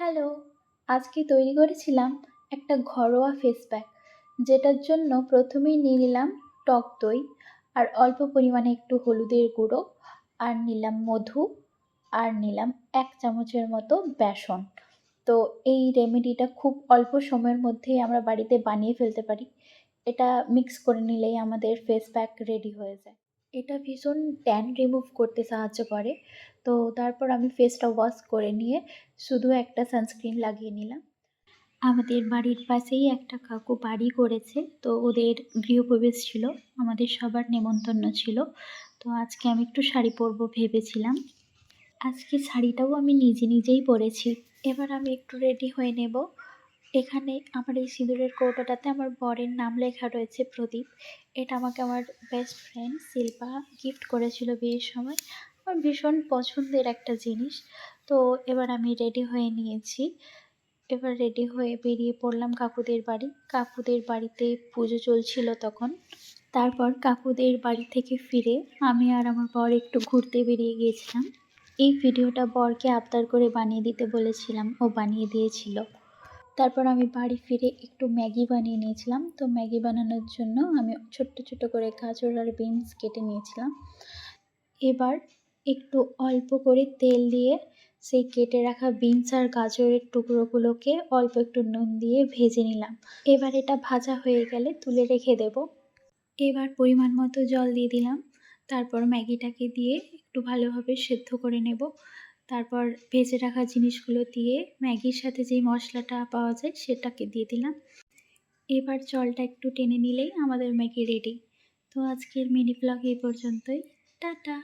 Hello! আজকে তৈরি করেছিলাম একটা ঘরোয়া ফেস প্যাক, যেটার জন্য প্রথমেই নিয়ে নিলাম টক দই আর অল্প পরিমাণে একটু হলুদের গুঁড়ো, আর নিলাম মধু, আর নিলাম ১ চামচের মতো বেসন। তো এই রেমেডিটা খুব অল্প সময়ের মধ্যেই আমরা বাড়িতে বানিয়ে ফেলতে পারি। এটা মিক্স করে নিলেই আমাদের ফেস প্যাক রেডি হয়ে যায়। এটা ভীষণ ট্যান রিমুভ করতে সাহায্য করে। তো তারপর আমি ফেসটা ওয়াশ করে নিয়ে শুধু একটা সানস্ক্রিন লাগিয়ে নিলাম। আমাদের বাড়ির পাশেই একটা কাকু বাড়ি করেছে। তো ওদের গৃহপ্রবেশ ছিল। আমাদের সবার নেমন্তন্ন ছিল। তো আজকে আমি একটু শাড়ি পরবো ভেবেছিলাম। আজকে শাড়িটাও আমি নিজেই পরেছি। এবার আমি একটু রেডি হয়ে নেব। এখানে আমার এই সিঁদুরের কৌটোটাতে আমার বরের নাম লেখা রয়েছে প্রদীপ। এটা আমাকে আমার বেস্ট ফ্রেন্ড শিল্পা গিফট করেছিল বিয়ের সময়। আমার ভীষণ পছন্দের একটা জিনিস। তো এবার আমি রেডি হয়ে নিয়েছি। এবার রেডি হয়ে বেরিয়ে পড়লাম কাকুদের বাড়ি। কাকুদের বাড়িতে পুজো চলছিল তখন। তারপর কাকুদের বাড়ি থেকে ফিরে আমি আর আমার বর একটু ঘুরতে বেরিয়ে গিয়েছিলাম। এই ভিডিওটা বরকে আবদার করে বানিয়ে দিতে বলেছিলাম, ও বানিয়ে দিয়েছিল। তারপর আমি বাড়ি ফিরে একটু ম্যাগি বানিয়ে নিয়েছিলাম। তো ম্যাগি বানানোর জন্য আমি ছোট্ট করে গাজর আর বিনস কেটে নিয়েছিলাম। এবার একটু অল্প করে তেল দিয়ে সেই কেটে রাখা বিনস আর গাজরের টুকরোগুলোকে অল্প একটু নুন দিয়ে ভেজে নিলাম। এবার এটা ভাজা হয়ে গেলে তুলে রেখে দেব। এবার পরিমাণ মতো জল দিয়ে দিলাম। তারপর ম্যাগিটাকে দিয়ে একটু ভালোভাবে সেদ্ধ করে নেব। তারপর ভেজে রাখা জিনিসগুলো দিয়ে ম্যাগির সাথে যেই মশলাটা পাওয়া যায় সেটাকে দিয়ে দিলাম। এবার জলটা একটু টেনে নিলেই আমাদের ম্যাগি রেডি। তো আজকের মিনি ব্লগ এই পর্যন্তই। টাটা!